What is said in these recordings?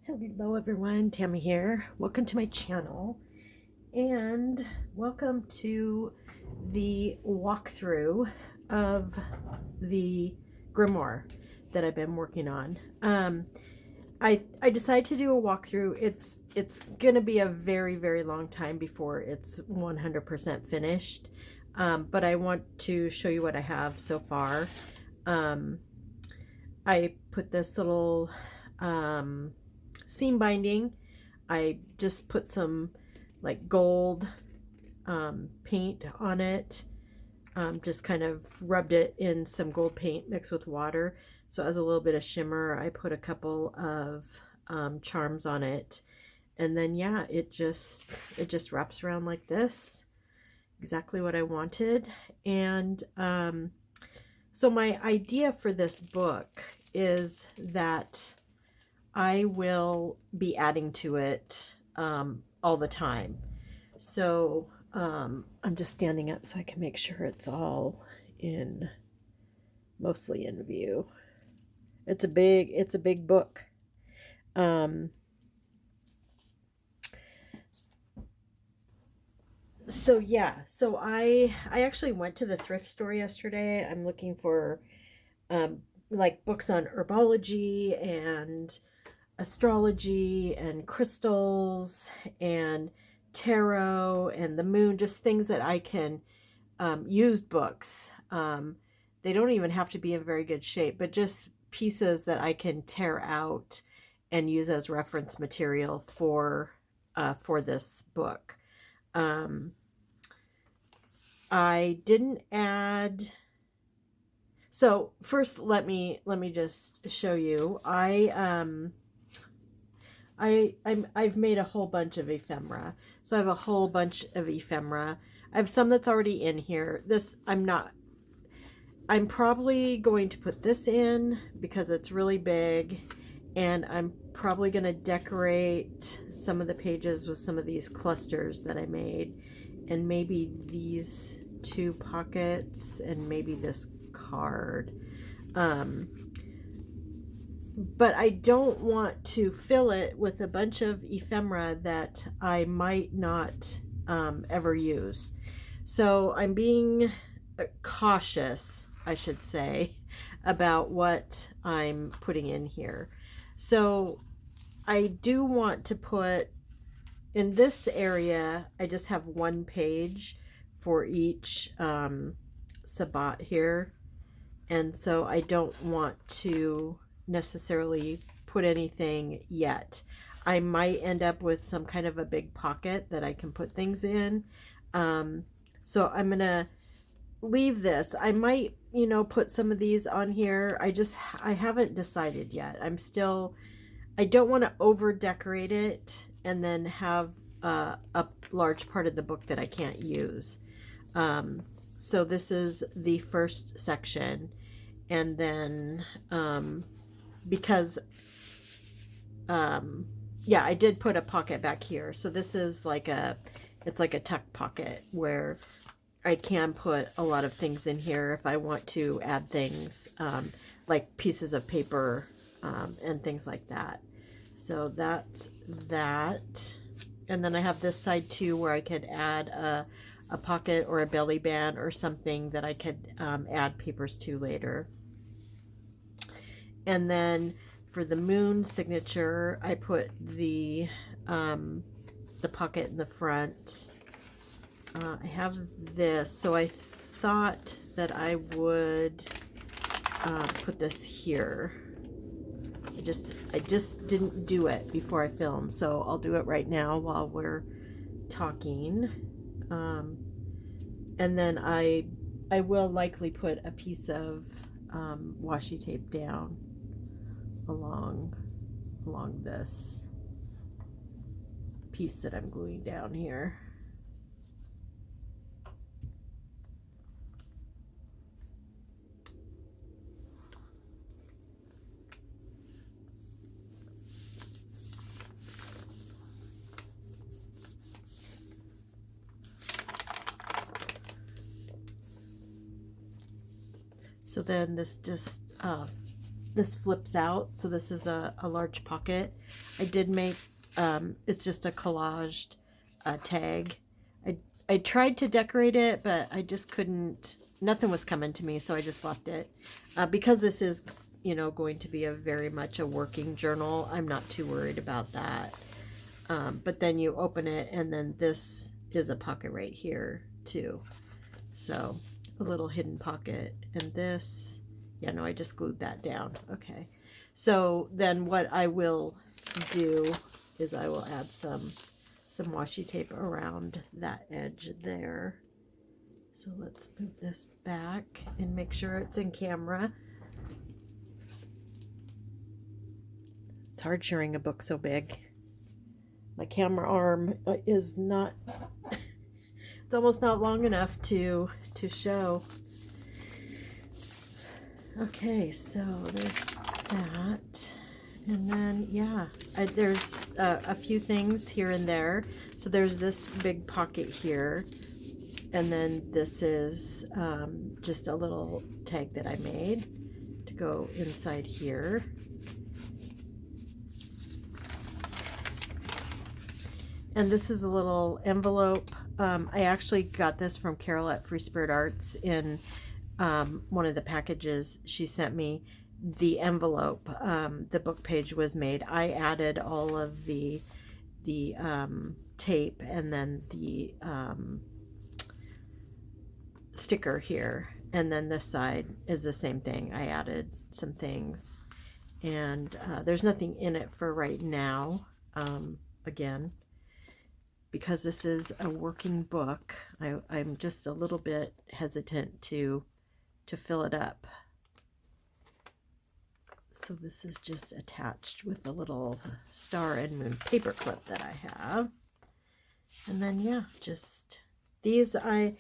Hello everyone, Tammy here. Welcome to my channel and welcome to the walkthrough of the Grimoire that I've been working on. I decided to do a walkthrough. It's gonna be a very long time before it's 100% finished, but I want to show you what I have so far. I put this little seam binding. I just put some like gold paint on it. Just kind of rubbed it in some gold paint mixed with water, so it has a little bit of shimmer. I put a couple of charms on it, and then yeah, it just wraps around like this, exactly what I wanted. And so my idea for this book is that I will be adding to it all the time. So I'm just standing up so I can make sure it's all in, mostly in view. It's a big book. So yeah, so I actually went to the thrift store yesterday. I'm looking for like books on herbology and astrology and crystals and tarot and the moon, just things that I can used books. They don't even have to be in very good shape, but just pieces that I can tear out and use as reference material for this book. I didn't add. So first, let me just show you. I've made a whole bunch of ephemera. So I have a whole bunch of ephemera. I have some that's already in here. This I'm probably going to put this in because it's really big, and I'm probably going to decorate some of the pages with some of these clusters that I made, and maybe these two pockets and maybe this card. But I don't want to fill it with a bunch of ephemera that I might not ever use. So I'm being cautious, I should say, about what I'm putting in here. So I do want to put, in this area, I just have one page for each sabbat here. And so I don't want to necessarily put anything yet. I might end up with some kind of a big pocket that I can put things in. So I'm gonna leave this. I might, put some of these on here. I haven't decided yet. I don't want to over decorate it and then have a large part of the book that I can't use. So this is the first section. And then because yeah, I did put a pocket back here, so this is it's like a tuck pocket where I can put a lot of things in here if I want to add things, like pieces of paper and things like that. So that's that. And then I have this side too where I could add a pocket or a belly band or something that I could add papers to later. And then for the moon signature, I put the pocket in the front. I have this, so I thought that I would put this here. I just didn't do it before I filmed, so I'll do it right now while we're talking. And then I will likely put a piece of washi tape down along this piece that I'm gluing down here. So then this just this flips out, so this is a large pocket. I did make, it's just a collaged tag. I tried to decorate it, but I just couldn't, nothing was coming to me, so I just left it. Because this is, you know, going to be a very much a working journal, I'm not too worried about that. But then you open it, and then this is a pocket right here too. So a little hidden pocket, and this, yeah, no, I just glued that down. Okay. So then what I will do is I will add some washi tape around that edge there. So let's move this back and make sure it's in camera. It's hard sharing a book so big. My camera arm is not, it's almost not long enough to show. Okay, so there's that. And then, yeah, there's a few things here and there. So there's this big pocket here. And then this is just a little tag that I made to go inside here. And this is a little envelope. I actually got this from Carol at Free Spirit Arts in one of the packages she sent me. The envelope, the book page was made. I added all of the tape and then the sticker here, and then this side is the same thing. I added some things, and there's nothing in it for right now. Again, because this is a working book, I'm just a little bit hesitant to fill it up. So this is just attached with a little star and moon paper clip that I have. And then, yeah, just these, I'm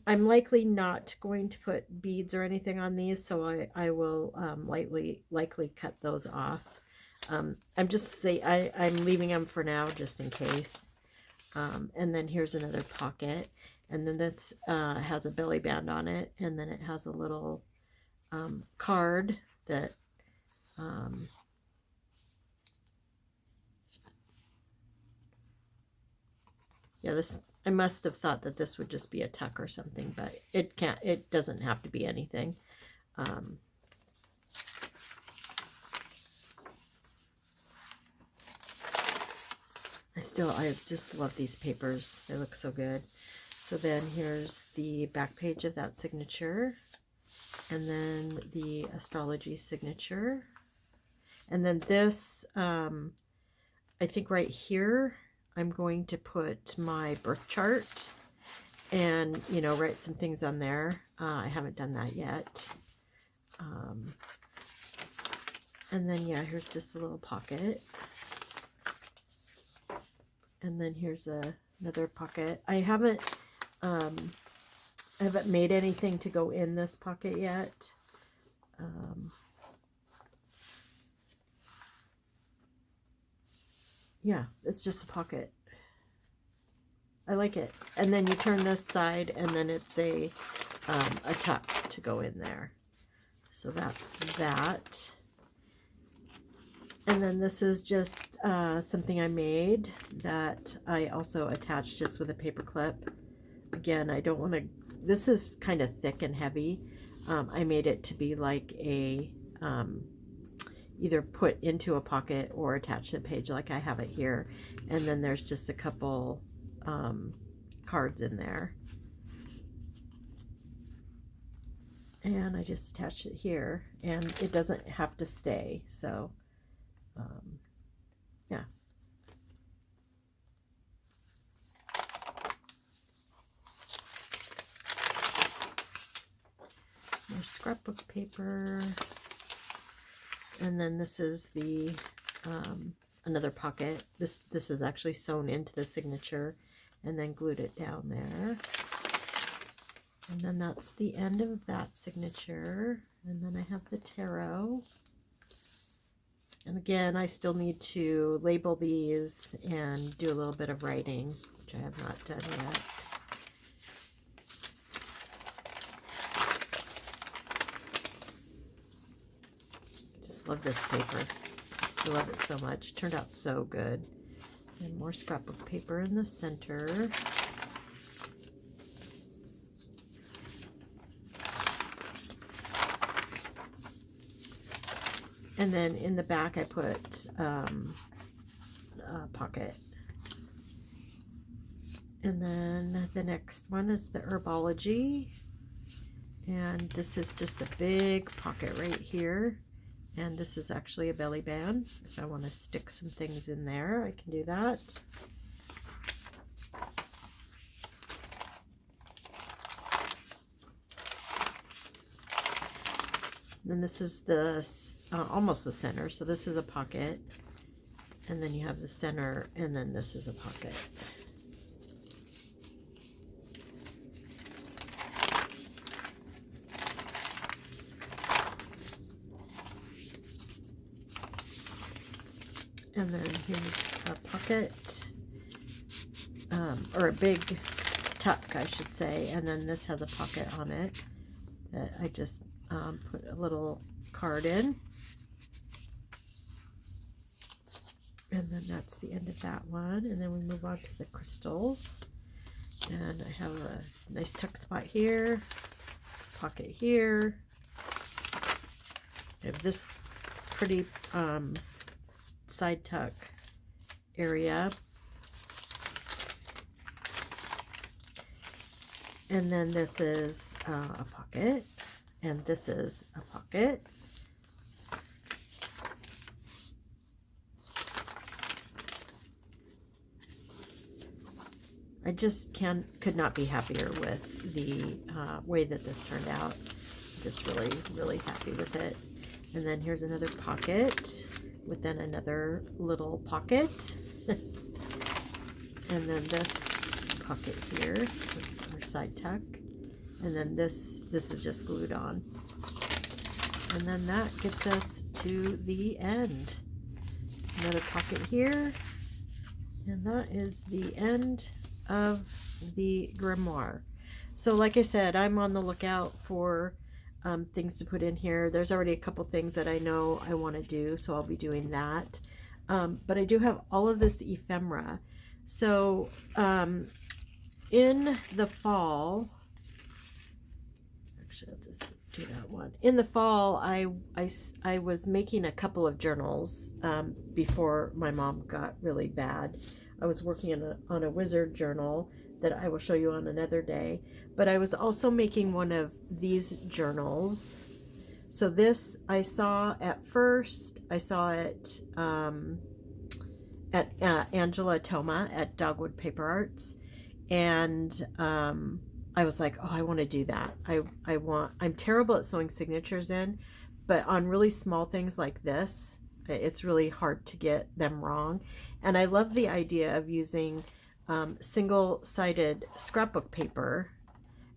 likely not going to put beads or anything on these, so I will likely cut those off. I'm leaving them for now just in case. And then here's another pocket, and then this has a belly band on it, and then it has a little card that yeah, this, I must have thought that this would just be a tuck or something, but it doesn't have to be anything. I just love these papers. They look so good. So then here's the back page of that signature, and then the astrology signature. And then this, I think right here, I'm going to put my birth chart and, you know, write some things on there. I haven't done that yet. And then, yeah, here's just a little pocket. And then here's another pocket. I haven't made anything to go in this pocket yet. Yeah, it's just a pocket. I like it. And then you turn this side, and then it's a tuck to go in there. So that's that. And then this is just something I made that I also attached just with a paper clip. Again, I don't want to, this is kind of thick and heavy. I made it to be like a, either put into a pocket or attached to a page like I have it here. And then there's just a couple cards in there. And I just attached it here, and it doesn't have to stay, so yeah. More scrapbook paper. And then this is the another pocket. This is actually sewn into the signature and then glued it down there. And then that's the end of that signature. And then I have the tarot. And again, I still need to label these and do a little bit of writing, which I have not done yet. just love this paper. I love it so much. Turned out so good. And more scrapbook paper in the center. And then in the back I put a pocket. And then the next one is the Herbology. And this is just a big pocket right here. And this is actually a belly band. If I want to stick some things in there, I can do that. Then this is the almost the center. So this is a pocket. And then you have the center, and then this is a pocket. And then here's a pocket, or a big tuck, I should say. And then this has a pocket on it that I just put a little card in. And then that's the end of that one. And then we move on to the crystals. And I have a nice tuck spot here, pocket here. I have this pretty side tuck area, and then this is a pocket, and this is a pocket. I just could not be happier with the way that this turned out. Just really happy with it. And then here's another pocket with then another little pocket. And then this pocket here with our side tuck. And then this is just glued on. And then that gets us to the end. Another pocket here. And that is the end of the grimoire. So like I said, I'm on the lookout for things to put in here. There's already a couple things that I know I want to do, so I'll be doing that. But I do have all of this ephemera. So in the fall, actually I'll just do that one. In the fall, I was making a couple of journals before my mom got really bad. I was working on a wizard journal that I will show you on another day. But I was also making one of these journals. So this I saw at first. I saw it at Angela Toma at Dogwood Paper Arts. And I was like, oh, I want to do that. I'm terrible at sewing signatures in, but on really small things like this, it's really hard to get them wrong. And I love the idea of using single-sided scrapbook paper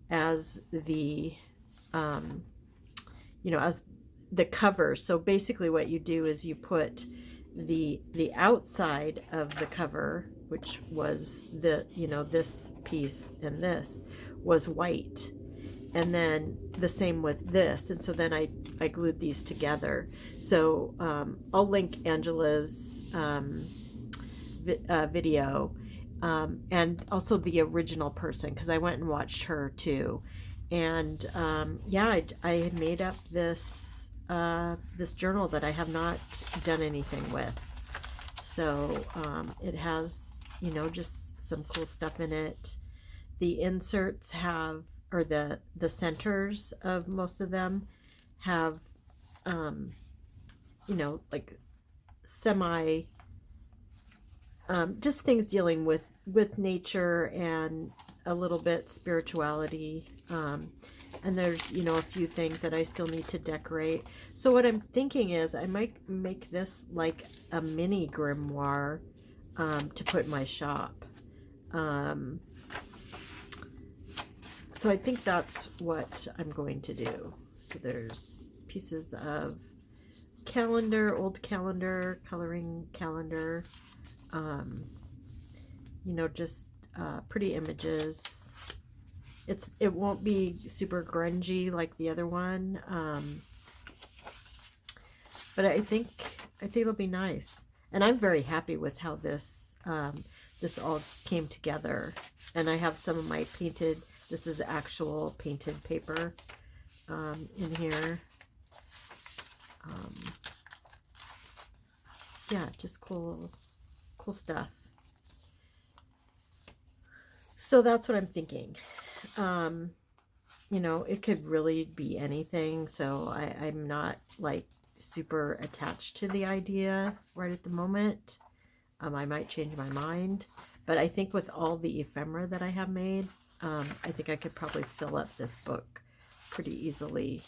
as the as the cover. So basically what you do is you put the outside of the cover, which was this piece, and this was white, and then the same with this. And so then I glued these together. So I'll link Angela's video, and also the original person, because I went and watched her too. And yeah, I had made up this this journal that I have not done anything with. So it has, just some cool stuff in it. The inserts have, or the centers of most of them have, like semi, just things dealing with nature and a little bit spirituality. And there's, a few things that I still need to decorate. So what I'm thinking is I might make this like a mini grimoire to put in my shop. So I think that's what I'm going to do. So there's pieces of calendar, old calendar, coloring calendar, just pretty images. It won't be super grungy like the other one, but I think it'll be nice, and I'm very happy with how this all came together. And I have some of my painted. This is actual painted paper in here. Yeah, just cool stuff. So that's what I'm thinking. You know, it could really be anything. So I'm not like super attached to the idea right at the moment. I might change my mind, but I think with all the ephemera that I have made, I think I could probably fill up this book pretty easily.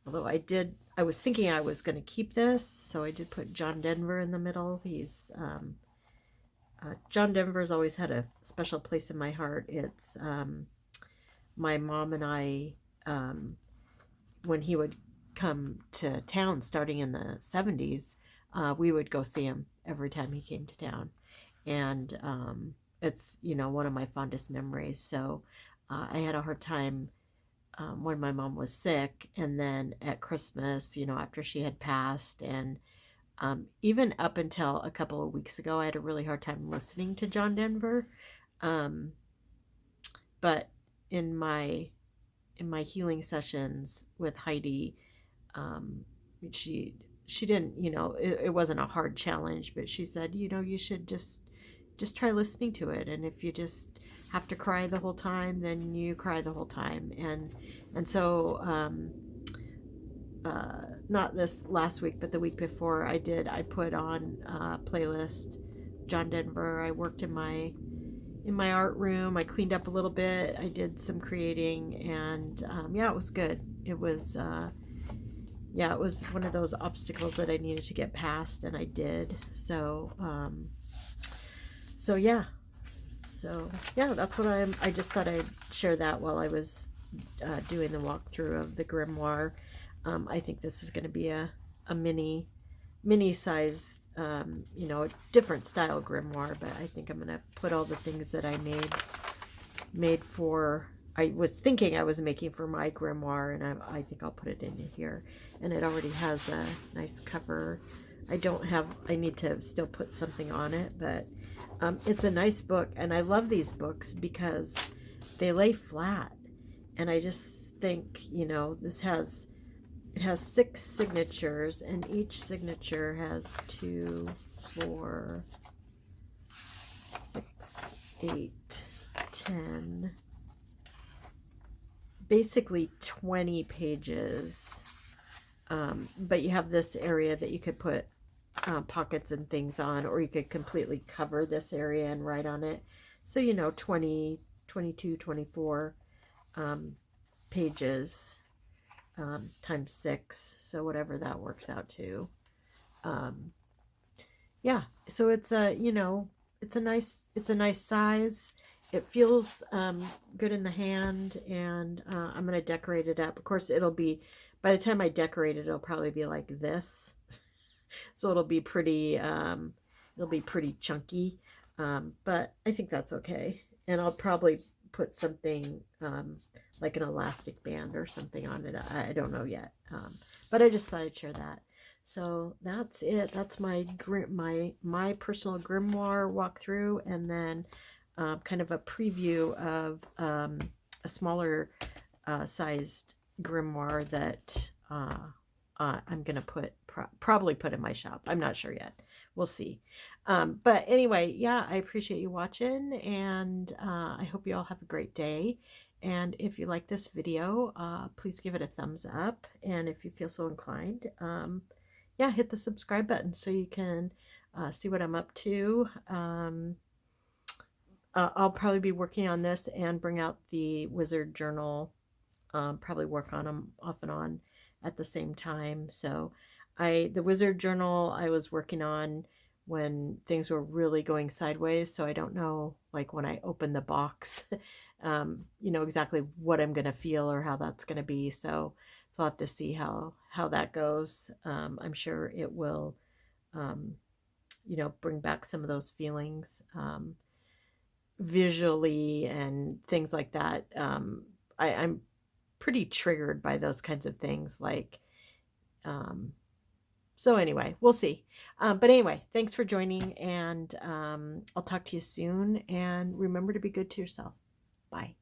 Although I was thinking I was going to keep this, so I did put John Denver in the middle. He's John Denver's always had a special place in my heart. It's my mom and I, when he would come to town starting in the 70s, we would go see him every time he came to town. And it's, you know, one of my fondest memories. So I had a hard time when my mom was sick, and then at Christmas, you know, after she had passed, and even up until a couple of weeks ago, I had a really hard time listening to John Denver. But in my healing sessions with Heidi, she didn't, you know, it wasn't a hard challenge, but she said, you know, you should just try listening to it, and if you just have to cry the whole time, then you cry the whole time. And so not this last week, but the week before, I put on a playlist John Denver. I worked in my art room. I cleaned up a little bit. I did some creating, and yeah, it was good. It was yeah, it was one of those obstacles that I needed to get past, and I did. So yeah. So yeah, that's what I just thought I'd share that while I was doing the walkthrough of the Grimoire. I think this is going to be a mini size, you know, a different style Grimoire, but I think I'm going to put all the things that I made for, I was thinking I was making for my Grimoire, and I think I'll put it in here. And it already has a nice cover. I need to still put something on it, but it's a nice book, and I love these books because they lay flat. And I just think, you know, it has 6 signatures, and each signature has 2, 4, 6, 8, 10, basically 20 pages. But you have this area that you could put pockets and things on, or you could completely cover this area and write on it. So, you know, 20, 22, 24 pages times 6, so whatever that works out to. Yeah, so it's a, you know, it's a nice size. It feels good in the hand, and I'm gonna decorate it up. Of course, by the time I decorate it, it'll probably be like this. So it'll be pretty chunky, but I think that's okay. And I'll probably put something like an elastic band or something on it. I don't know yet, but I just thought I'd share that. So that's it. That's my personal Grimoire walkthrough, and then kind of a preview of a smaller sized Grimoire that I'm gonna probably put in my shop. I'm not sure yet. We'll see. But anyway, yeah, I appreciate you watching, and I hope you all have a great day. And if you like this video, please give it a thumbs up. And if you feel so inclined, yeah, hit the subscribe button so you can see what I'm up to. I'll probably be working on this and bring out the Wizard Journal. Probably work on them off and on at the same time. So the Wizard Journal I was working on when things were really going sideways, so I don't know, like when I open the box, you know, exactly what I'm gonna feel or how that's gonna be. So I'll have to see how that goes. I'm sure it will, you know, bring back some of those feelings visually and things like that. I'm pretty triggered by those kinds of things, like So anyway, we'll see. But anyway, thanks for joining, and I'll talk to you soon. And remember to be good to yourself. Bye.